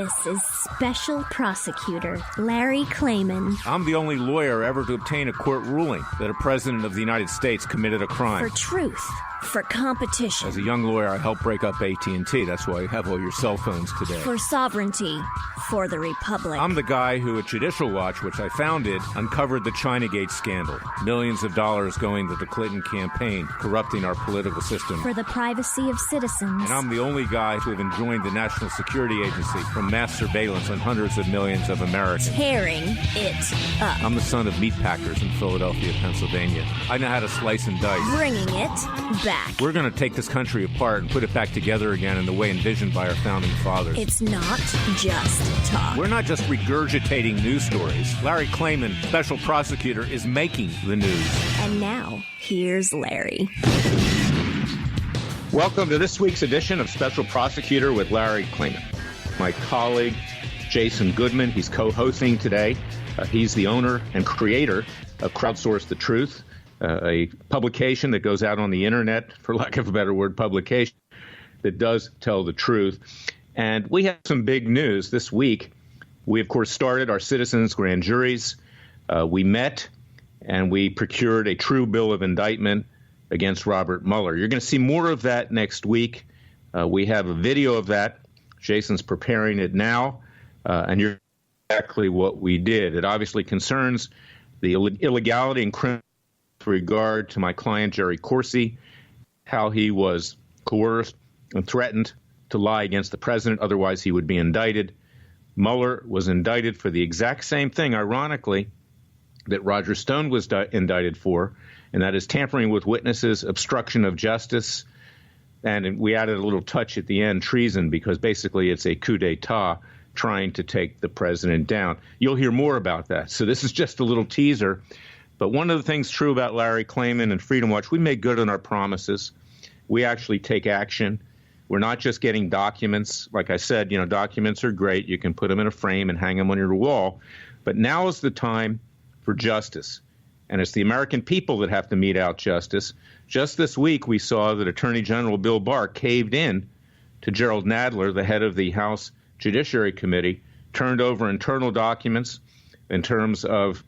This is Special Prosecutor Larry Klayman. I'm the only lawyer ever to obtain a court ruling that a president of the United States committed a crime. For truth. For competition. As a young lawyer, I helped break up AT&T. That's why you have all your cell phones today. For sovereignty. For the Republic. I'm the guy who at Judicial Watch, which I founded, uncovered the Chinagate scandal. Millions of dollars going to the Clinton campaign, corrupting our political system. For the privacy of citizens. And I'm the only guy to have enjoined the National Security Agency from mass surveillance on hundreds of millions of Americans. Tearing it up. I'm the son of meatpackers in Philadelphia, Pennsylvania. I know how to slice and dice. Bringing it back. We're going to take this country apart and put it back together again in the way envisioned by our founding fathers. It's not just talk. We're not just regurgitating news stories. Larry Klayman, special prosecutor, is making the news. And now, here's Larry. Welcome to this week's edition of Special Prosecutor with Larry Klayman. My colleague, Jason Goodman, he's co-hosting today. He's the owner and creator of CROWDSOURCETHE, a publication that goes out on the internet, for lack of a better word, publication that does tell the truth. And we have some big news this week. We, of course, started our citizens' grand juries. We met and we procured a true bill of indictment against Robert Mueller. You're going to see more of that next week. We have a video of that. Jason's preparing it now, and you're exactly what we did. It obviously concerns the illegality and criminal with regard to my client, Jerry Corsi, how he was coerced and threatened to lie against the president. Otherwise, he would be indicted. Mueller was indicted for the exact same thing, ironically, that Roger Stone was indicted for, and that is tampering with witnesses, obstruction of justice, and we added a little touch at the end, treason, because basically it's a coup d'etat trying to take the president down. You'll hear more about that. So this is just a little teaser. But one of the things true about Larry Klayman and Freedom Watch, we make good on our promises. We actually take action. We're not just getting documents. Like I said, documents are great. You can put them in a frame and hang them on your wall. But now is the time for justice. And it's the American people that have to mete out justice. Just this week, we saw that Attorney General Bill Barr caved in to Gerald Nadler, the head of the House Judiciary Committee, turned over internal documents in terms of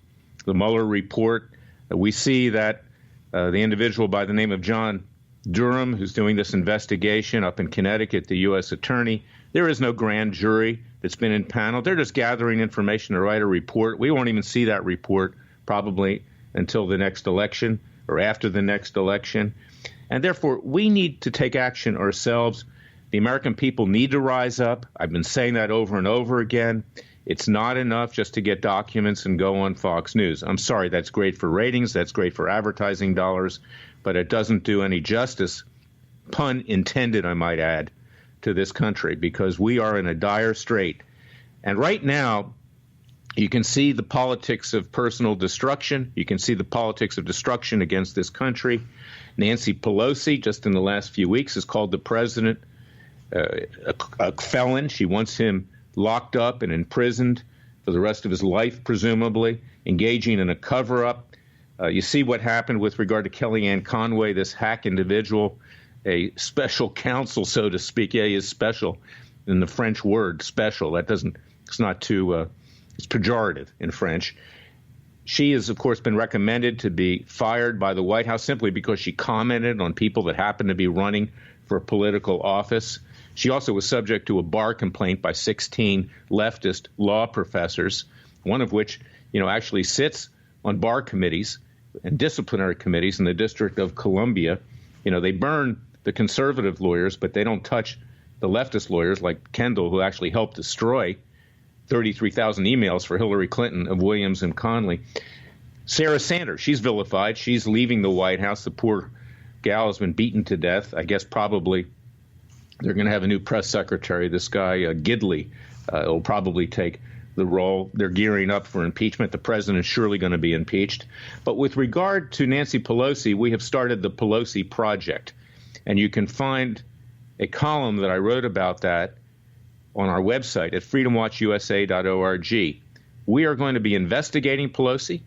the Mueller report. We see that the individual by the name of John Durham, who's doing this investigation up in Connecticut, the U.S. attorney, there is no grand jury that's been impaneled. They're just gathering information to write a report. We won't even see that report probably until the next election or after the next election. And therefore, we need to take action ourselves. The American people need to rise up. I've been saying that over and over again. It's not enough just to get documents and go on Fox News. I'm sorry, that's great for ratings, that's great for advertising dollars, but it doesn't do any justice, pun intended, I might add, to this country, because we are in a dire strait. And right now, you can see the politics of personal destruction. You can see the politics of destruction against this country. Nancy Pelosi, just in the last few weeks, has called the president a felon. She wants him locked up and imprisoned for the rest of his life, presumably, engaging in a cover-up. You see what happened with regard to Kellyanne Conway, this hack individual, a special counsel, so to speak. Yeah, he is special in the French word, special. It's not too, it's pejorative in French. She has, of course, been recommended to be fired by the White House simply because she commented on people that happen to be running for political office. She also was subject to a bar complaint by 16 leftist law professors, one of which, actually sits on bar committees and disciplinary committees in the District of Columbia. They burn the conservative lawyers, but they don't touch the leftist lawyers like Kendall, who actually helped destroy 33,000 emails for Hillary Clinton of Williams and Conley. Sarah Sanders, she's vilified. She's leaving the White House. The poor gal has been beaten to death. I guess probably they're going to have a new press secretary, this guy Gidley. Will probably take the role. They're gearing up for impeachment. The president's surely going to be impeached. But with regard to Nancy Pelosi, we have started the Pelosi Project. And you can find a column that I wrote about that on our website at freedomwatchusa.org. We are going to be investigating Pelosi.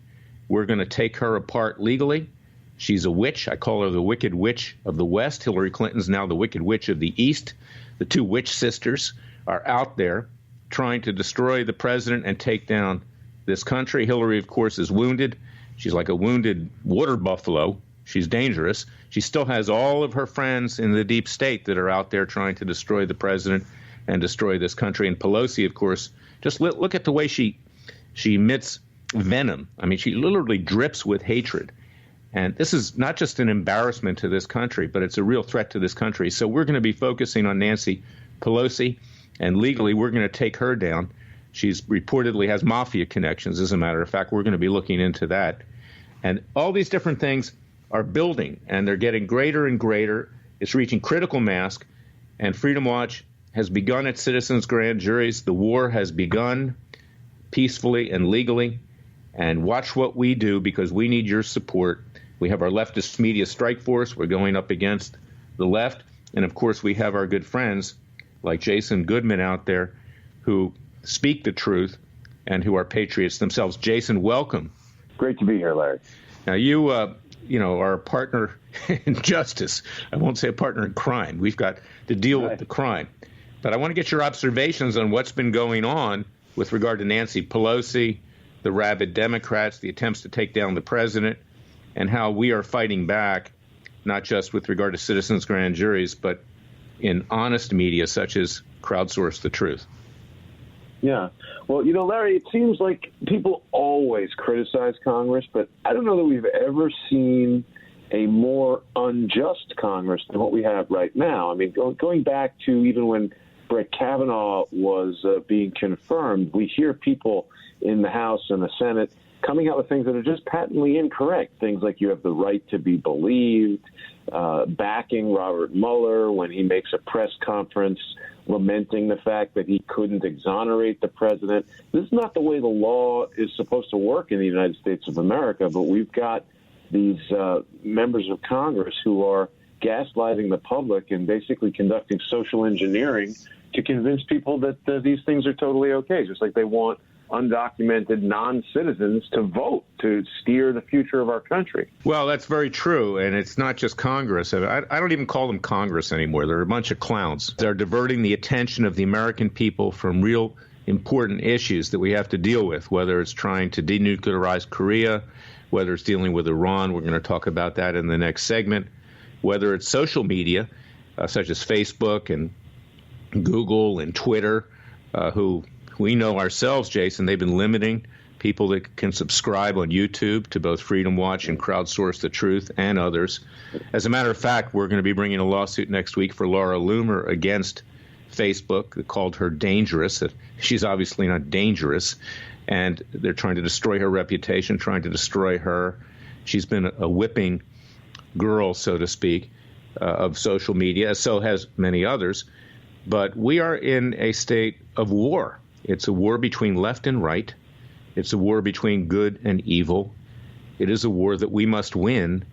We're going to take her apart legally. She's a witch. I call her the Wicked Witch of the West. Hillary Clinton's now the Wicked Witch of the East. The two witch sisters are out there trying to destroy the president and take down this country. Hillary, of course, is wounded. She's like a wounded water buffalo. She's dangerous. She still has all of her friends in the deep state that are out there trying to destroy the president and destroy this country. And Pelosi, of course, just look at the way she emits venom. I mean, she literally drips with hatred. And this is not just an embarrassment to this country, but it's a real threat to this country. So we're going to be focusing on Nancy Pelosi, and legally we're going to take her down. She's reportedly has mafia connections. As a matter of fact, we're going to be looking into that. And all these different things are building, and they're getting greater and greater. It's reaching critical mass, and Freedom Watch has begun its citizens' grand juries. The war has begun peacefully and legally. And watch what we do, because we need your support. We have our leftist media strike force. We're going up against the left. And, of course, we have our good friends like Jason Goodman out there who speak the truth and who are patriots themselves. Jason, welcome. Great to be here, Larry. Now, you are a partner in justice. I won't say a partner in crime. We've got to deal with the crime. But I want to get your observations on what's been going on with regard to Nancy Pelosi, the rabid Democrats, the attempts to take down the president, and how we are fighting back, not just with regard to citizens' grand juries, but in honest media such as Crowdsource the Truth. Yeah. Well, Larry, it seems like people always criticize Congress, but I don't know that we've ever seen a more unjust Congress than what we have right now. I mean, going back to even when Brett Kavanaugh was being confirmed, we hear people in the House and the Senate coming out with things that are just patently incorrect. Things like you have the right to be believed, backing Robert Mueller when he makes a press conference lamenting the fact that he couldn't exonerate the president. This is not the way the law is supposed to work in the United States of America, but we've got these members of Congress who are gaslighting the public and basically conducting social engineering to convince people that these things are totally okay, just like they want undocumented non-citizens to vote to steer the future of our country. Well, that's very true, and it's not just Congress. I don't even call them Congress anymore. They're a bunch of clowns. They're diverting the attention of the American people from real important issues that we have to deal with, whether it's trying to denuclearize Korea, whether it's dealing with Iran. We're going to talk about that in the next segment. Whether it's social media, such as Facebook and Google and Twitter, who we know ourselves, Jason, they've been limiting people that can subscribe on YouTube to both Freedom Watch and Crowdsource the Truth and others. As a matter of fact, we're going to be bringing a lawsuit next week for Laura Loomer against Facebook that called her dangerous. She's obviously not dangerous, and they're trying to destroy her reputation, trying to destroy her. She's been a whipping girl, so to speak, of social media, so has many others. But we are in a state of war. It's a war between left and right. It's a war between good and evil. It is a war that we must win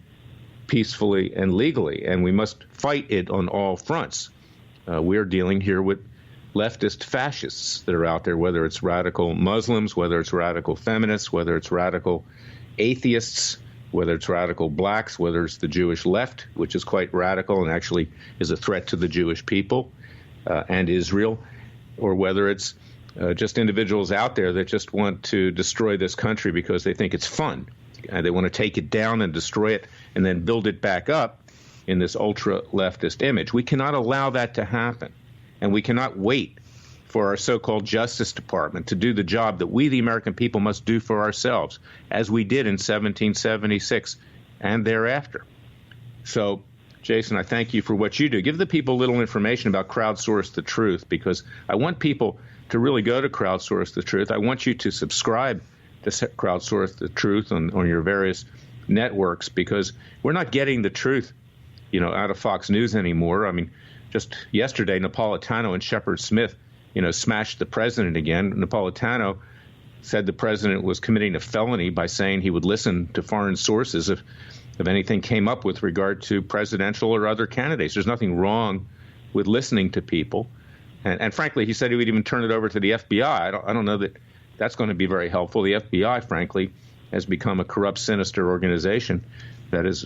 peacefully and legally, and we must fight it on all fronts. We're dealing here with leftist fascists that are out there, whether it's radical Muslims, whether it's radical feminists, whether it's radical atheists, whether it's radical blacks, whether it's the Jewish left, which is quite radical and actually is a threat to the Jewish people and Israel, or whether it's just individuals out there that just want to destroy this country because they think it's fun. They want to take it down and destroy it and then build it back up in this ultra-leftist image. We cannot allow that to happen, and we cannot wait for our so-called Justice Department to do the job that we, the American people, must do for ourselves, as we did in 1776 and thereafter. So, Jason, I thank you for what you do. Give the people a little information about Crowdsource the Truth, because I want people to really go to Crowdsource the Truth. I want you to subscribe to Crowdsource the Truth on your various networks, because we're not getting the truth, out of Fox News anymore. I mean, just yesterday, Napolitano and Shepard Smith, smashed the president again. Napolitano said the president was committing a felony by saying he would listen to foreign sources if anything came up with regard to presidential or other candidates. There's nothing wrong with listening to people. And frankly, he said he would even turn it over to the FBI. I don't know that that's going to be very helpful. The FBI, frankly, has become a corrupt, sinister organization that has,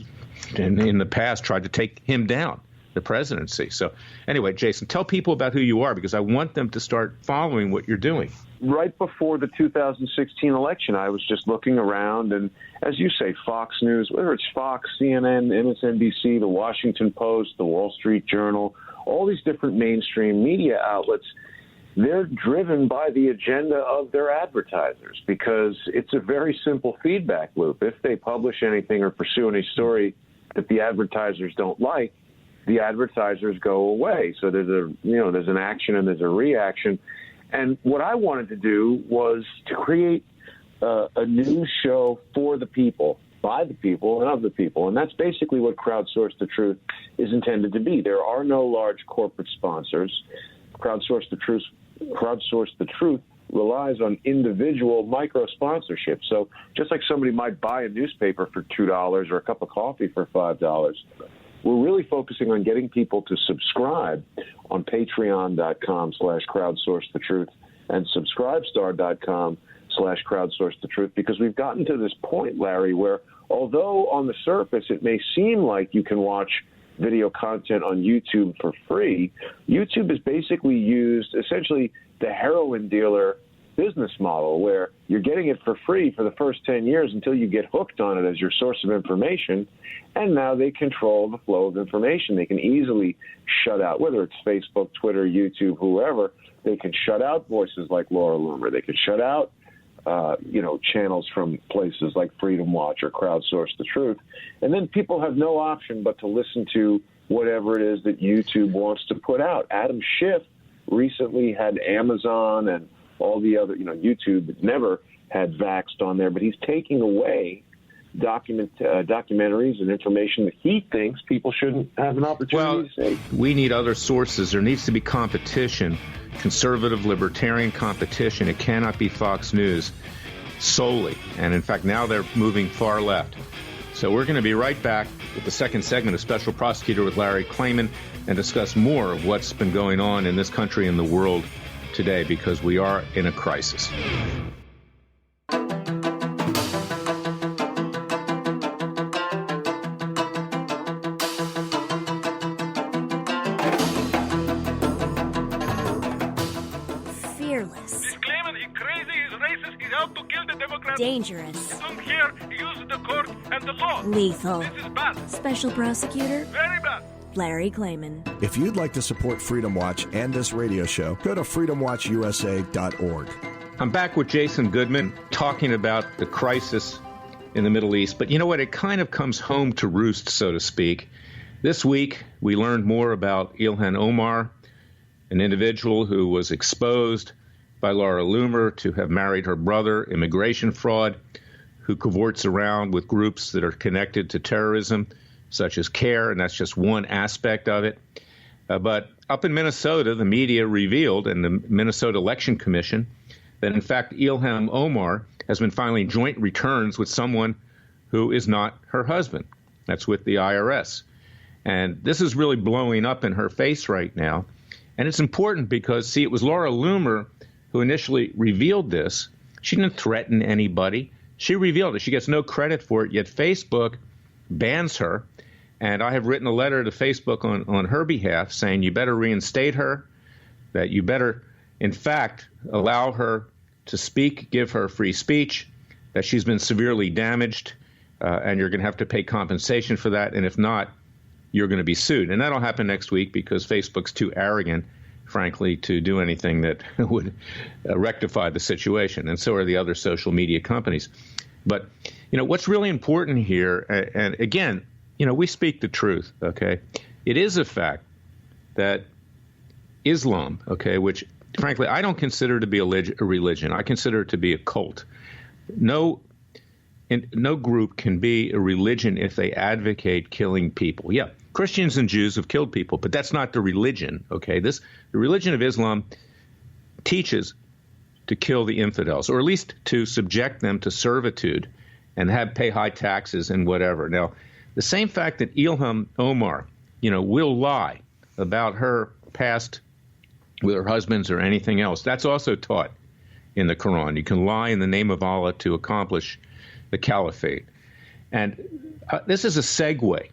in the past, tried to take him down. the presidency. So anyway, Jason, tell people about who you are, because I want them to start following what you're doing. Right before the 2016 election, I was just looking around, and as you say, Fox News, whether it's Fox, CNN, MSNBC, the Washington Post, the Wall Street Journal, all these different mainstream media outlets, they're driven by the agenda of their advertisers, because it's a very simple feedback loop. If they publish anything or pursue any story that the advertisers don't like, the advertisers go away. So there's an action and there's a reaction. And what I wanted to do was to create a news show for the people, by the people, and of the people. And that's basically what Crowdsource the Truth is intended to be. There are no large corporate sponsors. Crowdsource the Truth relies on individual micro sponsorship. So just like somebody might buy a newspaper for $2 or a cup of coffee for $5, we're really focusing on getting people to subscribe on patreon.com/crowdsourcethetruth and subscribestar.com/crowdsourcethetruth, because we've gotten to this point, Larry, where although on the surface it may seem like you can watch video content on YouTube for free, YouTube is basically used essentially the heroin dealer business model, where you're getting it for free for the first 10 years until you get hooked on it as your source of information, and now they control the flow of information. They can easily shut out, whether it's Facebook, Twitter, YouTube, whoever, they can shut out voices like Laura Loomer. They can shut out channels from places like Freedom Watch or Crowdsource the Truth. And then people have no option but to listen to whatever it is that YouTube wants to put out. Adam Schiff recently had Amazon and all the other, YouTube never had Vaxxed on there, but he's taking away documentaries and information that he thinks people shouldn't have an opportunity to see. We need other sources. There needs to be competition, conservative, libertarian competition. It cannot be Fox News solely. And in fact, now they're moving far left. So we're going to be right back with the second segment of Special Prosecutor with Larry Klayman and discuss more of what's been going on in this country and the world today, because we are in a crisis. Fearless. He's claiming he's crazy, he's racist, he's out to kill the Democrats. Dangerous. Don't care, use the court and the law. Lethal. This is bad. Special Prosecutor Very bad. Larry Klayman. If you'd like to support Freedom Watch and this radio show, go to freedomwatchusa.org. I'm back with Jason Goodman talking about the crisis in the Middle East. But you know what? It kind of comes home to roost, so to speak. This week, we learned more about Ilhan Omar, an individual who was exposed by Laura Loomer to have married her brother, immigration fraud, who cavorts around with groups that are connected to terrorism, such as CARE, and that's just one aspect of it. But up in Minnesota, the media revealed, and the Minnesota Election Commission, that in fact Ilhan Omar has been filing joint returns with someone who is not her husband. That's with the IRS. And this is really blowing up in her face right now. And it's important because, see, it was Laura Loomer who initially revealed this. She didn't threaten anybody. She revealed it. She gets no credit for it, yet Facebook bans her. And I have written a letter to Facebook on her behalf saying you better reinstate her, that you better, in fact, allow her to speak, give her free speech, that she's been severely damaged, and you're going to have to pay compensation for that. And if not, you're going to be sued. And that'll happen next week because Facebook's too arrogant, frankly, to do anything that would rectify the situation. And so are the other social media companies. But, what's really important here, and again, we speak the truth, okay? It is a fact that Islam, okay, which, frankly, I don't consider to be a religion. I consider it to be a cult. No group can be a religion if they advocate killing people. Yeah, Christians and Jews have killed people, but that's not the religion, okay? The religion of Islam teaches to kill the infidels, or at least to subject them to servitude and pay high taxes and whatever. Now, the same fact that Ilhan Omar, will lie about her past with her husbands or anything else, that's also taught in the Quran. You can lie in the name of Allah to accomplish the caliphate. And this is a segue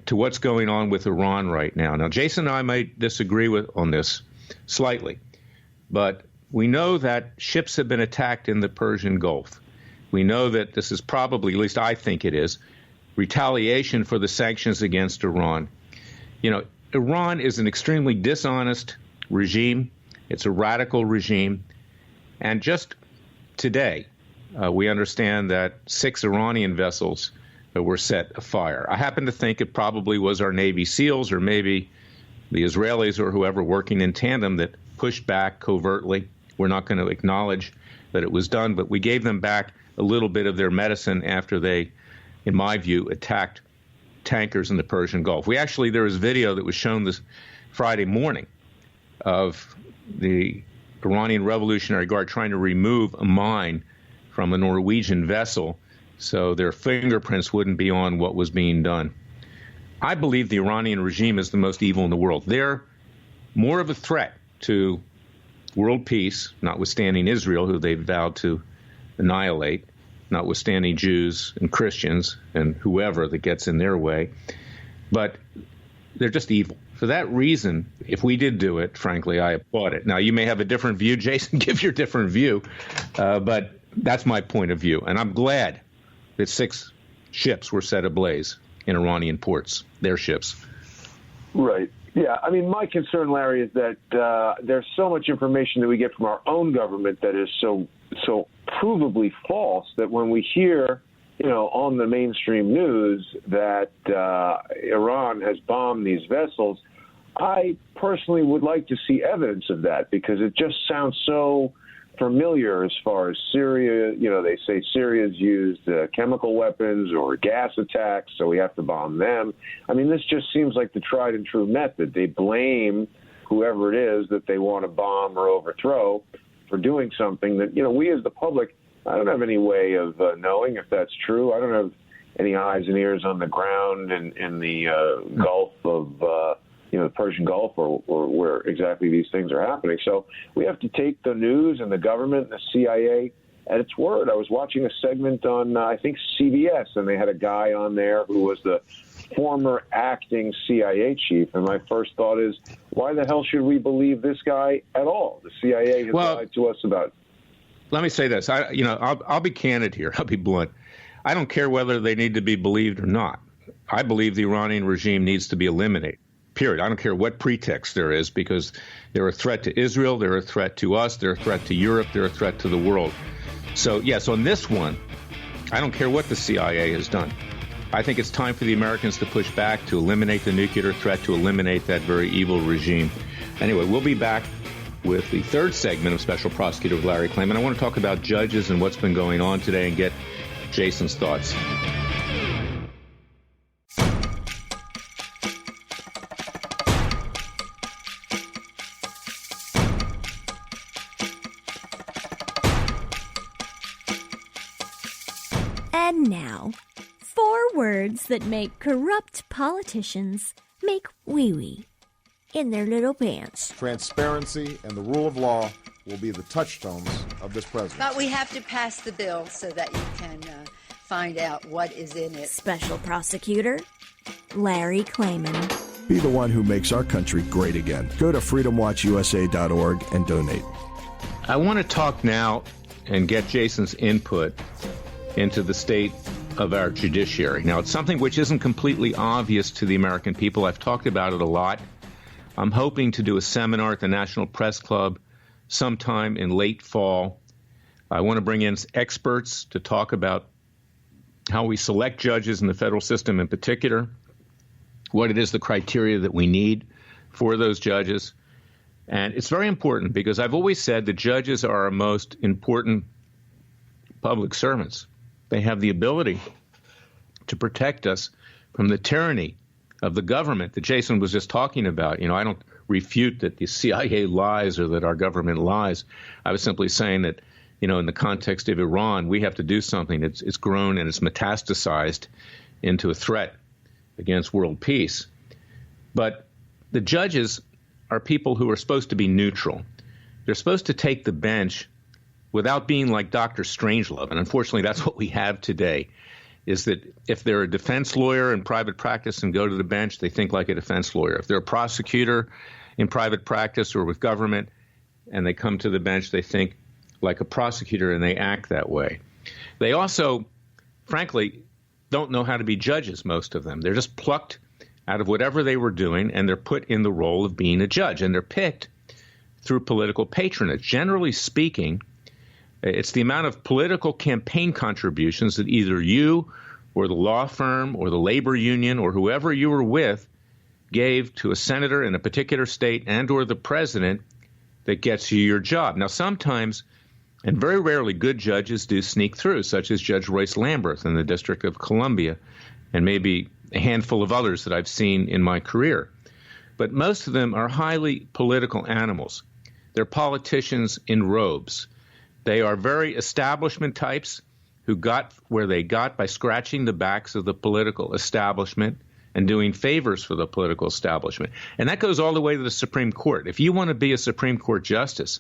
to what's going on with Iran right now. Now, Jason and I might disagree on this slightly, but we know that ships have been attacked in the Persian Gulf. We know that this is probably, at least I think it is, retaliation for the sanctions against Iran. You know, Iran is an extremely dishonest regime. It's a radical regime. And just today, we understand that 6 Iranian vessels were set afire. I happen to think it probably was our Navy SEALs or maybe the Israelis or whoever working in tandem that pushed back covertly. We're not going to acknowledge that it was done, but we gave them back a little bit of their medicine after they, in my view, attacked tankers in the Persian Gulf. There was video that was shown this Friday morning of the Iranian Revolutionary Guard trying to remove a mine from a Norwegian vessel so their fingerprints wouldn't be on what was being done. I believe the Iranian regime is the most evil in the world. They're more of a threat to world peace, notwithstanding Israel, who they've vowed to annihilate, notwithstanding Jews and Christians and whoever that gets in their way. But they're just evil. For that reason, if we did do it, frankly, I applaud it. Now, you may have a different view. Jason, give your different view. But that's my point of view. And I'm glad that 6 ships were set ablaze in Iranian ports, their ships. Right. Yeah. I mean, my concern, Larry, is that there's so much information that we get from our own government that is so provably false that when we hear, on the mainstream news that Iran has bombed these vessels, I personally would like to see evidence of that because it just sounds so familiar as far as Syria. They say Syria's used chemical weapons or gas attacks, so we have to bomb them. I mean, this just seems like the tried and true method. They blame whoever it is that they want to bomb or overthrow for doing something that, we as the public, I don't have any way of knowing if that's true. I don't have any eyes and ears on the ground in the Gulf of the Persian Gulf or where exactly these things are happening. So we have to take the news and the government and the CIA at its word. I was watching a segment on, I think, CBS, and they had a guy on there who was the former acting CIA chief. And my first thought is, why the hell should we believe this guy at all? The CIA has lied to us about it. Let me say this. I'll be candid here. I'll be blunt. I don't care whether they need to be believed or not. I believe the Iranian regime needs to be eliminated. Period. I don't care what pretext there is, because they're a threat to Israel, they're a threat to us, they're a threat to Europe, they're a threat to the world. So, yes, on this one, I don't care what the CIA has done. I think it's time for the Americans to push back, to eliminate the nuclear threat, to eliminate that very evil regime. Anyway, we'll be back with the third segment of Special Prosecutor Larry Klayman. I want to talk about judges and what's been going on today and get Jason's thoughts. And now, 4 words that make corrupt politicians make wee-wee in their little pants. Transparency and the rule of law will be the touchstones of this presidency. But we have to pass the bill so that you can find out what is in it. Special Prosecutor Larry Klayman. Be the one who makes our country great again. Go to freedomwatchusa.org and donate. I want to talk now and get Jason's input into the state of our judiciary. Now, it's something which isn't completely obvious to the American people. I've talked about it a lot. I'm hoping to do a seminar at the National Press Club sometime in late fall. I want to bring in experts to talk about how we select judges in the federal system in particular, what it is, the criteria that we need for those judges. And it's very important because I've always said the judges are our most important public servants. They have the ability to protect us from the tyranny of the government that Jason was just talking about. I don't refute that the CIA lies or that our government lies. I was simply saying that, in the context of Iran, we have to do something. It's grown and it's metastasized into a threat against world peace. But the judges are people who are supposed to be neutral. They're supposed to take the bench without being like Dr. Strangelove. And unfortunately, that's what we have today. is that if they're a defense lawyer in private practice and go to the bench, they think like a defense lawyer. If they're a prosecutor in private practice or with government and they come to the bench, they think like a prosecutor and they act that way. They also, frankly, don't know how to be judges, most of them. They're just plucked out of whatever they were doing, and they're put in the role of being a judge, and they're picked through political patronage. Generally speaking, it's the amount of political campaign contributions that either you or the law firm or the labor union or whoever you were with gave to a senator in a particular state and or the president that gets you your job. Now, sometimes, and very rarely, good judges do sneak through, such as Judge Royce Lamberth in the District of Columbia, and maybe a handful of others that I've seen in my career. But most of them are highly political animals. They're politicians in robes. They are very establishment types who got where they got by scratching the backs of the political establishment and doing favors for the political establishment. And that goes all the way to the Supreme Court. If you want to be a Supreme Court justice,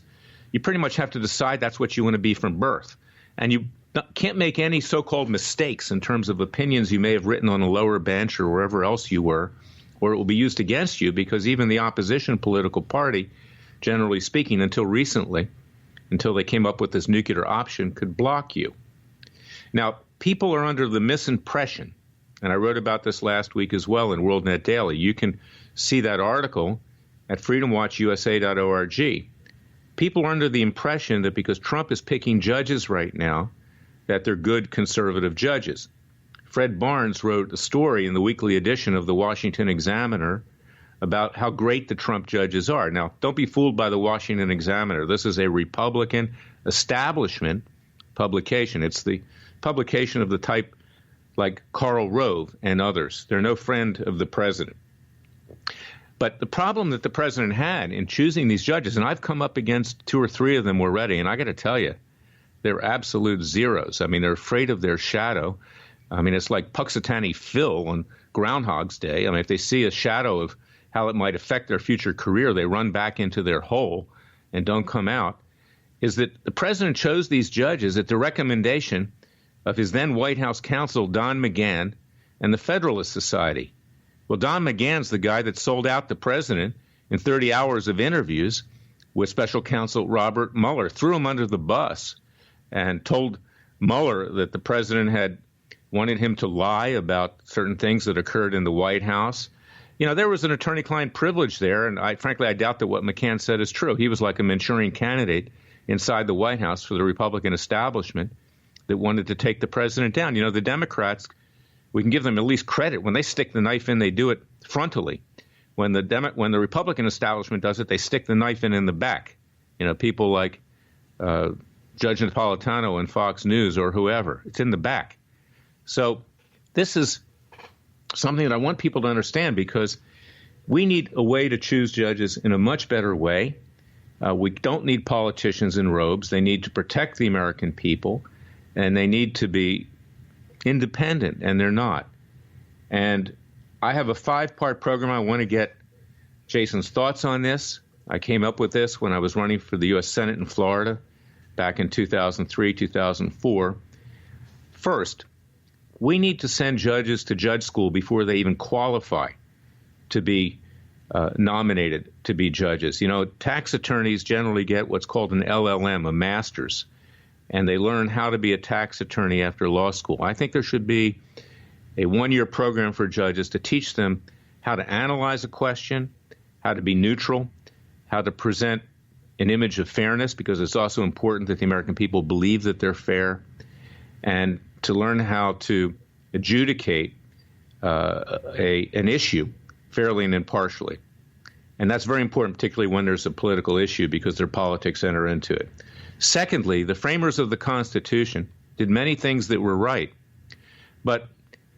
you pretty much have to decide that's what you want to be from birth. And you can't make any so-called mistakes in terms of opinions you may have written on a lower bench or wherever else you were, or it will be used against you, because even the opposition political party, generally speaking, until recently, until they came up with this nuclear option, could block you. Now, people are under the misimpression, and I wrote about this last week as well in WorldNet Daily. You can see that article at freedomwatchusa.org. People are under the impression that because Trump is picking judges right now, that they're good conservative judges. Fred Barnes wrote a story in the weekly edition of the Washington Examiner about how great the Trump judges are. Now, don't be fooled by the Washington Examiner. This is a Republican establishment publication. It's the publication of the type like Karl Rove and others. They're no friend of the president. But the problem that the president had in choosing these judges, and I've come up against 2 or 3 of them already, and I got to tell you, they're absolute zeros. I mean, they're afraid of their shadow. I mean, it's like Puxatawny Phil on Groundhog's Day. I mean, if they see a shadow of how it might affect their future career, they run back into their hole and don't come out. Is that the president chose these judges at the recommendation of his then White House counsel, Don McGahn, and the Federalist Society. Well, Don McGahn's the guy that sold out the president in 30 hours of interviews with special counsel Robert Mueller, threw him under the bus, and told Mueller that the president had wanted him to lie about certain things that occurred in the White House. You know, there was an attorney-client privilege there, and frankly, I doubt that what McCann said is true. He was like a Manchurian candidate inside the White House for the Republican establishment that wanted to take the president down. You know, the Democrats, we can give them at least credit. When they stick the knife in, they do it frontally. When the Republican establishment does it, they stick the knife in the back. You know, people like Judge Napolitano and Fox News or whoever. It's in the back. So this is something that I want people to understand, because we need a way to choose judges in a much better way. We don't need politicians in robes. They need to protect the American people, and they need to be independent, and they're not. And I have a 5-part program. I want to get Jason's thoughts on this. I came up with this when I was running for the U.S. Senate in Florida back in 2003, 2004. First, we need to send judges to judge school before they even qualify to be nominated to be judges. You know, tax attorneys generally get what's called an LLM, a master's, and they learn how to be a tax attorney after law school. I think there should be a 1-year program for judges to teach them how to analyze a question, how to be neutral, how to present an image of fairness, because it's also important that the American people believe that they're fair, and to learn how to adjudicate an issue fairly and impartially. And that's very important, particularly when there's a political issue, because their politics enter into it. Secondly, the framers of the Constitution did many things that were right,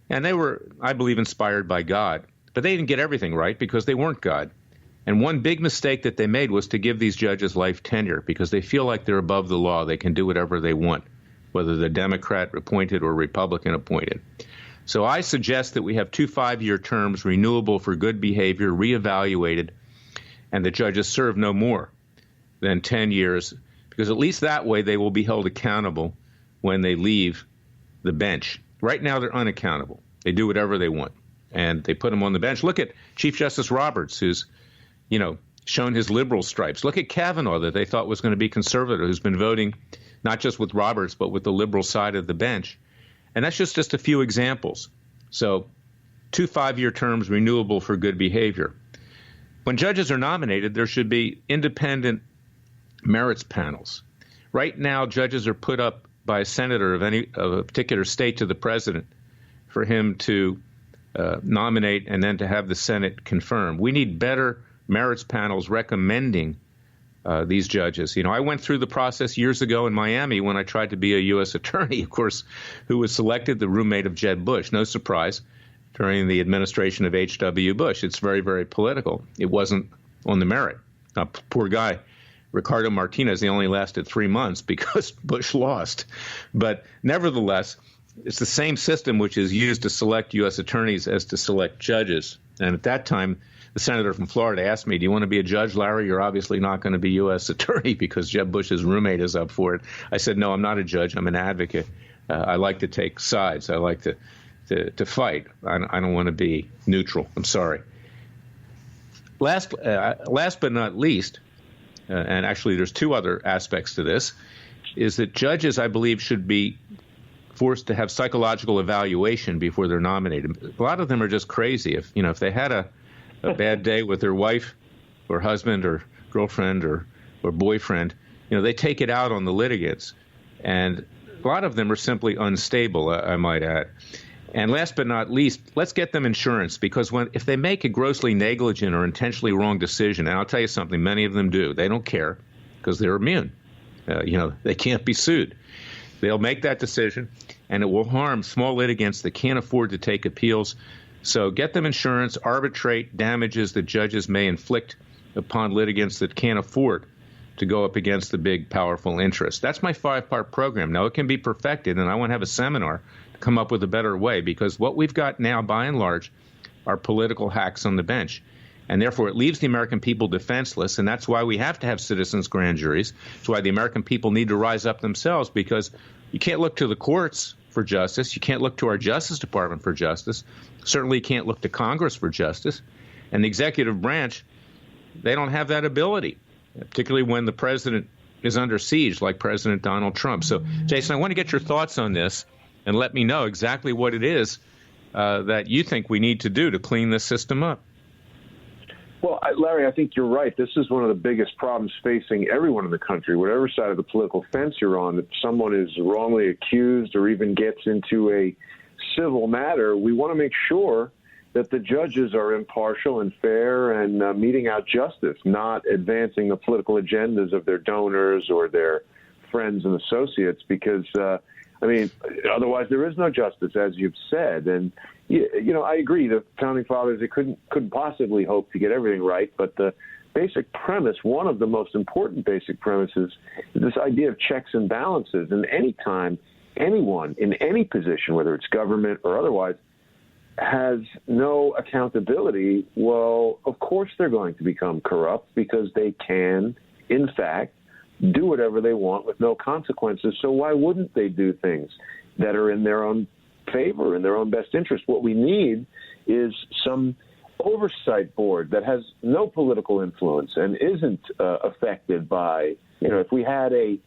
and they were, I believe, inspired by God. But they didn't get everything right because they weren't God. And one big mistake that they made was to give these judges life tenure, because they feel like they're above the law. They can do whatever they want, whether they're Democrat appointed or Republican appointed. So I suggest that we have 2 5-year terms, renewable for good behavior, reevaluated, and the judges serve no more than 10 years, because at least that way they will be held accountable when they leave the bench. Right now, they're unaccountable. They do whatever they want, and they put them on the bench. Look at Chief Justice Roberts, who's, shown his liberal stripes. Look at Kavanaugh, that they thought was going to be conservative, who's been voting not just with Roberts, but with the liberal side of the bench. And that's just a few examples. So 2 5-year terms, renewable for good behavior. When judges are nominated, there should be independent merits panels. Right now, judges are put up by a senator of a particular state to the president for him to nominate and then to have the Senate confirm. We need better merits panels recommending these judges. I went through the process years ago in Miami when I tried to be a U.S. attorney, of course, who was selected, the roommate of Jeb Bush. No surprise, during the administration of H.W. Bush. It's very, very political. It wasn't on the merit. Poor guy, Ricardo Martinez, he only lasted 3 months because Bush lost. But nevertheless, it's the same system which is used to select U.S. attorneys as to select judges. And at that time, the senator from Florida asked me, do you want to be a judge, Larry? You're obviously not going to be U.S. attorney because Jeb Bush's roommate is up for it. I said, no, I'm not a judge. I'm an advocate. I like to take sides. I like to fight. I don't want to be neutral. I'm sorry. Last but not least, and actually there's 2 other aspects to this, is that judges, I believe, should be forced to have psychological evaluation before they're nominated. A lot of them are just crazy. If they had a bad day with their wife or husband or girlfriend or boyfriend, they take it out on the litigants. And a lot of them are simply unstable, I might add. And last but not least, let's get them insurance, because if they make a grossly negligent or intentionally wrong decision, and I'll tell you something, many of them do, they don't care because they're immune. They can't be sued. They'll make that decision, and it will harm small litigants that can't afford to take appeals. So get them insurance, arbitrate damages that judges may inflict upon litigants that can't afford to go up against the big, powerful interests. That's my 5-part program. Now, it can be perfected, and I want to have a seminar to come up with a better way, because what we've got now, by and large, are political hacks on the bench. And therefore, it leaves the American people defenseless, and that's why we have to have citizens' grand juries. That's why the American people need to rise up themselves, because you can't look to the courts for justice. You can't look to our Justice Department for justice. Certainly can't look to Congress for justice. And the executive branch, they don't have that ability, particularly when the president is under siege, like President Donald Trump. So, Jason, I want to get your thoughts on this and let me know exactly what it is that you think we need to do to clean this system up. Well, Larry, I think you're right. This is one of the biggest problems facing everyone in the country, whatever side of the political fence you're on. If someone is wrongly accused or even gets into a civil matter, we want to make sure that the judges are impartial and fair and meting out justice, not advancing the political agendas of their donors or their friends and associates, because, otherwise there is no justice, as you've said. And, I agree, the Founding Fathers, they couldn't possibly hope to get everything right, but the basic premise, one of the most important basic premises, is this idea of checks and balances. And any time anyone in any position, whether it's government or otherwise, has no accountability, well, of course they're going to become corrupt, because they can, in fact, do whatever they want with no consequences. So why wouldn't they do things that are in their own favor, in their own best interest? What we need is some oversight board that has no political influence and isn't affected by, if we had a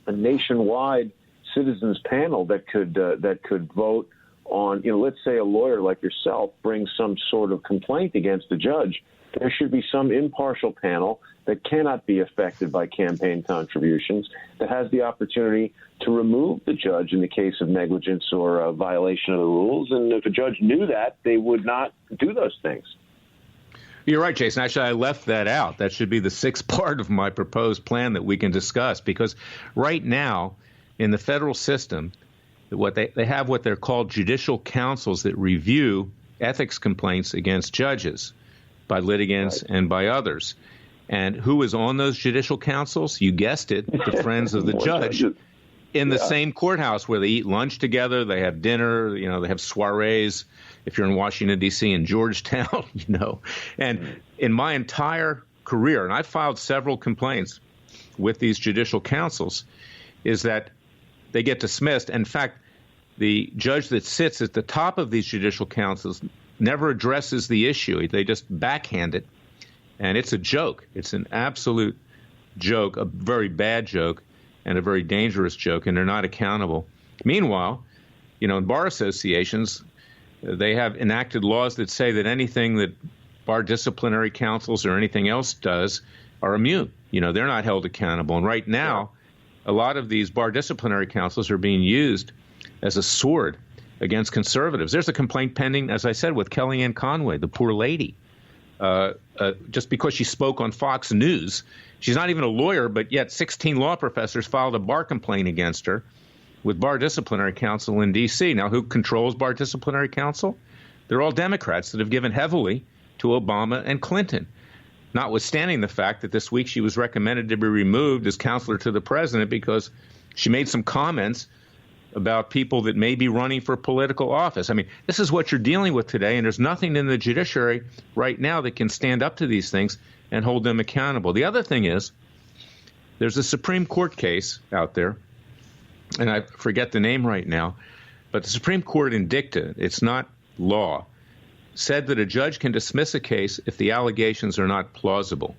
nationwide citizens panel that could vote on, let's say a lawyer like yourself brings some sort of complaint against a judge, there should be some impartial panel that cannot be affected by campaign contributions, that has the opportunity to remove the judge in the case of negligence or a violation of the rules. And if a judge knew that, they would not do those things. You're right, Jason. Actually, I left that out. That should be the 6th part of my proposed plan that we can discuss, because right now in the federal system, they have what they're called judicial councils that review ethics complaints against judges by litigants and by others. And who is on those judicial councils? You guessed it, the friends of the judge in the same courthouse, where they eat lunch together, they have dinner, they have soirees. If you're in Washington, D.C., in Georgetown, And in my entire career, and I've filed several complaints with these judicial councils, is that they get dismissed. In fact, the judge that sits at the top of these judicial councils never addresses the issue. They just backhand it, and it's a joke. It's an absolute joke, a very bad joke, and a very dangerous joke, and they're not accountable. Meanwhile, in bar associations, they have enacted laws that say that anything that bar disciplinary councils or anything else does are immune. They're not held accountable. And right now, a lot of these bar disciplinary councils are being used as a sword against conservatives. There's a complaint pending, as I said, with Kellyanne Conway, the poor lady. Just because she spoke on Fox News. She's not even a lawyer, but yet 16 law professors filed a bar complaint against her with Bar Disciplinary Council in D.C. Now, who controls Bar Disciplinary Council? They're all Democrats that have given heavily to Obama and Clinton, notwithstanding the fact that this week she was recommended to be removed as counselor to the president because she made some comments about people that may be running for political office. I mean, this is what you're dealing with today, and there's nothing in the judiciary right now that can stand up to these things and hold them accountable. The other thing is, there's a Supreme Court case out there, and I forget the name right now, but the Supreme Court Indicted, it's not law, said that a judge can dismiss a case if the allegations are not plausible.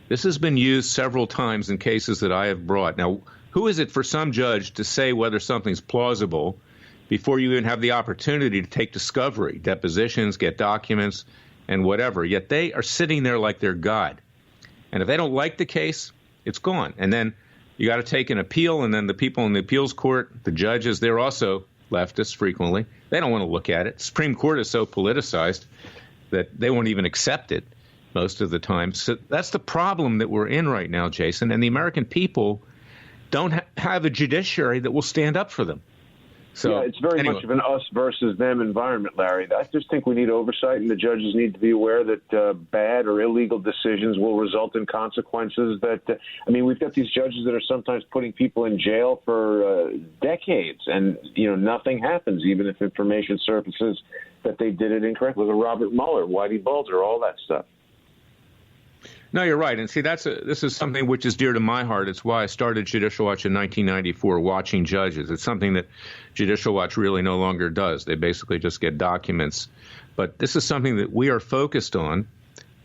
This has been used several times in cases that I have brought. Now, who is it for some judge to say whether something's plausible before you even have the opportunity to take discovery, depositions, get documents, and whatever? Yet they are sitting there like they're God. And if they don't like the case, it's gone. And then you got to take an appeal, and then the people in the appeals court, the judges, they're also leftists frequently. They don't want to look at it. Supreme Court is so politicized that they won't even accept it most of the time. So that's the problem that we're in right now, Jason. And the American people don't have a judiciary that will stand up for them. So, yeah, it's very much of an us versus them environment, Larry. I just think we need oversight, and the judges need to be aware that bad or illegal decisions will result in consequences that, we've got these judges that are sometimes putting people in jail for decades, and, nothing happens, even if information surfaces that they did it incorrectly. Look at Robert Mueller, Whitey Bulger, all that stuff. No, you're right. And see, this is something which is dear to my heart. It's why I started Judicial Watch in 1994, watching judges. It's something that Judicial Watch really no longer does. They basically just get documents. But this is something that we are focused on.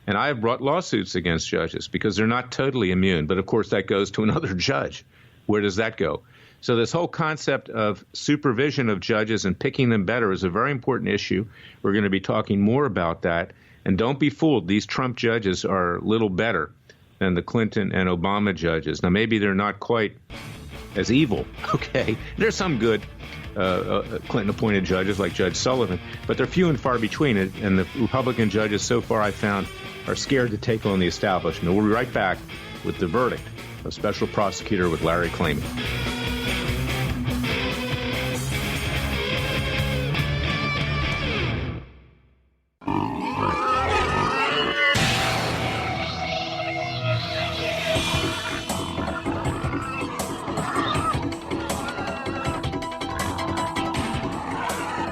And I have brought lawsuits against judges because they're not totally immune. But, of course, that goes to another judge. Where does that go? So this whole concept of supervision of judges and picking them better is a very important issue. We're going to be talking more about that. And don't be fooled. These Trump judges are little better than the Clinton and Obama judges. Now, maybe they're not quite as evil. Okay. There's some good Clinton-appointed judges like Judge Sullivan, but they're few and far between. And the Republican judges so far, I found, are scared to take on the establishment. We'll be right back with the verdict of Special Prosecutor with Larry Klayman.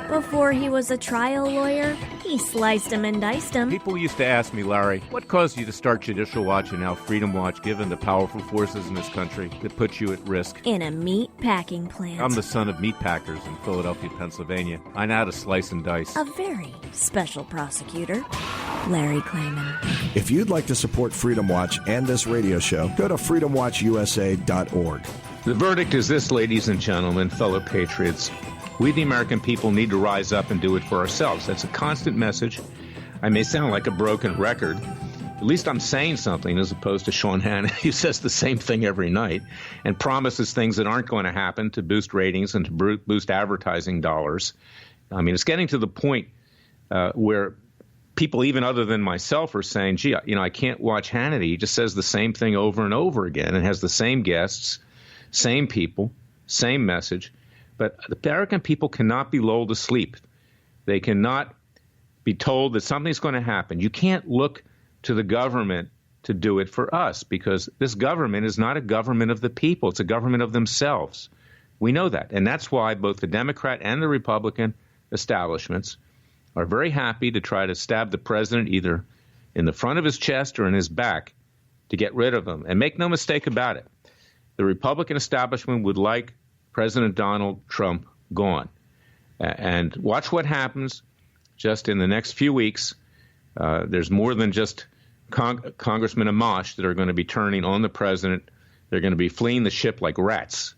Before he was a trial lawyer, he sliced him and diced him. People used to ask me, Larry, what caused you to start Judicial Watch and now Freedom Watch, given the powerful forces in this country that put you at risk? In a meat packing plant. I'm the son of meat packers in Philadelphia, Pennsylvania. I know how to slice and dice. A very special prosecutor, Larry Klayman. If you'd like to support Freedom Watch and this radio show, go to freedomwatchusa.org. The verdict is this, ladies and gentlemen, fellow patriots. We, the American people, need to rise up and do it for ourselves. That's a constant message. I may sound like a broken record. At least I'm saying something, as opposed to Sean Hannity, who says the same thing every night and promises things that aren't going to happen to boost ratings and to boost advertising dollars. It's getting to the point where people, even other than myself, are saying, gee, I can't watch Hannity. He just says the same thing over and over again and has the same guests, same people, same message. But the American people cannot be lulled to sleep. They cannot be told that something's going to happen. You can't look to the government to do it for us, because this government is not a government of the people. It's a government of themselves. We know that. And that's why both the Democrat and the Republican establishments are very happy to try to stab the president either in the front of his chest or in his back to get rid of him. And make no mistake about it, the Republican establishment would like President Donald Trump gone. And watch what happens just in the next few weeks. There's more than just Congressman Amash that are going to be turning on the president. They're going to be fleeing the ship like rats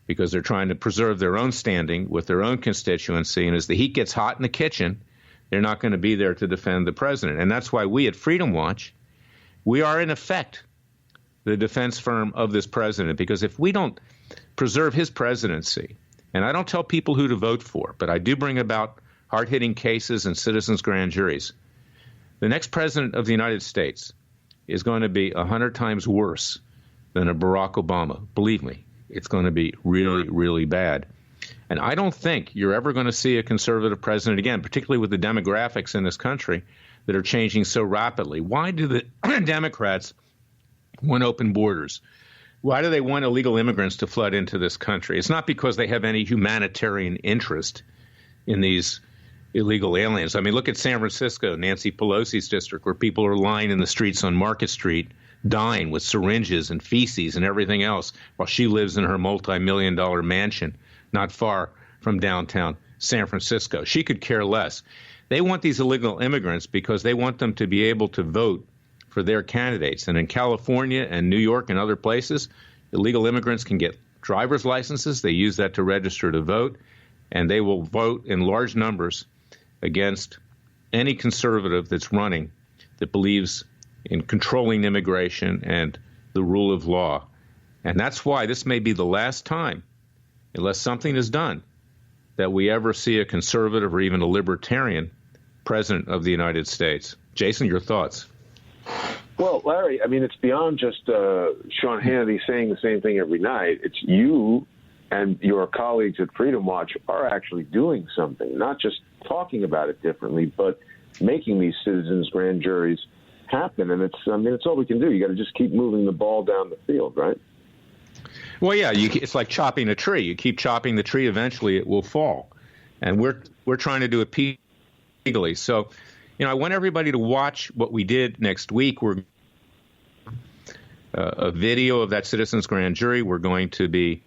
because they're trying to preserve their own standing with their own constituency. And as the heat gets hot in the kitchen, they're not going to be there to defend the president. And that's why we at Freedom Watch, we are in effect the defense firm of this president, because if we don't preserve his presidency, and I don't tell people who to vote for, but I do bring about hard-hitting cases and citizens' grand juries, the next president of the United States is going to be 100 times worse than a Barack Obama. Believe me, it's going to be really, really bad. And I don't think you're ever going to see a conservative president again, particularly with the demographics in this country that are changing so rapidly. Why do the Democrats want open borders? Why do they want illegal immigrants to flood into this country? It's not because they have any humanitarian interest in these illegal aliens. I mean, look at San Francisco, Nancy Pelosi's district, where people are lying in the streets on Market Street, dying with syringes and feces and everything else, while she lives in her multi-million-dollar mansion not far from downtown San Francisco. She could care less. They want these illegal immigrants because they want them to be able to vote for their candidates. And in California and New York and other places, illegal immigrants can get driver's licenses. They use that to register to vote, and they will vote in large numbers against any conservative that's running that believes in controlling immigration and the rule of law. And that's why this may be the last time, unless something is done, that we ever see a conservative or even a libertarian president of the United States. Jason, your thoughts? Well, Larry, I mean, it's beyond just Sean Hannity saying the same thing every night. It's you and your colleagues at Freedom Watch are actually doing something, not just talking about it differently, but making these citizens' grand juries happen. And it's all we can do. You got to just keep moving the ball down the field, right? Well, yeah, it's like chopping a tree. You keep chopping the tree, eventually it will fall. And we're trying to do it legally. So, I want everybody to watch what we did next week. We're a video of that citizens' grand jury. We're going to be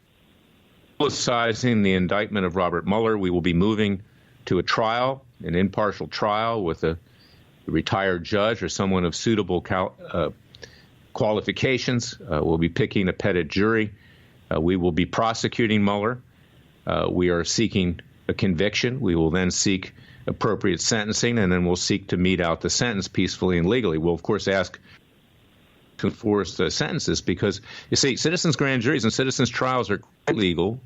publicizing the indictment of Robert Mueller. We will be moving to a trial, an impartial trial with a retired judge or someone of suitable qualifications. We'll be picking a pettit jury. We will be prosecuting Mueller. We are seeking a conviction. We will then seek appropriate sentencing, and then we'll seek to mete out the sentence peacefully and legally. We'll, of course, ask to enforce the sentences because, you see, citizens' grand juries and citizens' trials are quite legal.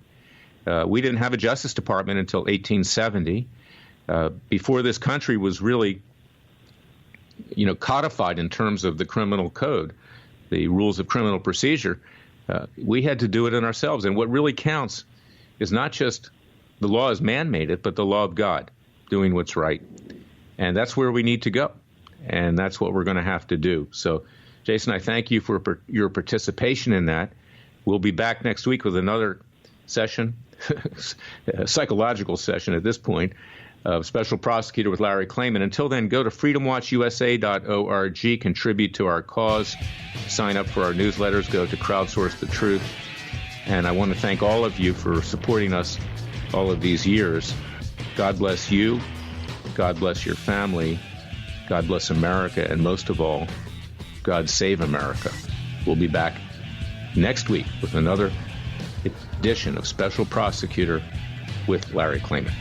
We didn't have a Justice Department until 1870. Before this country was really, codified in terms of the criminal code, the rules of criminal procedure, we had to do it in ourselves. And what really counts is not just the law as man made it, but the law of God, doing what's right. And that's where we need to go. And that's what we're going to have to do. So, Jason, I thank you for your participation in that. We'll be back next week with another session, a psychological session at this point, of Special Prosecutor with Larry Klayman. Until then, go to freedomwatchusa.org, contribute to our cause, sign up for our newsletters, go to Crowdsource the Truth. And I want to thank all of you for supporting us all of these years. God bless you. God bless your family. God bless America. And most of all, God save America. We'll be back next week with another edition of Special Prosecutor with Larry Klayman.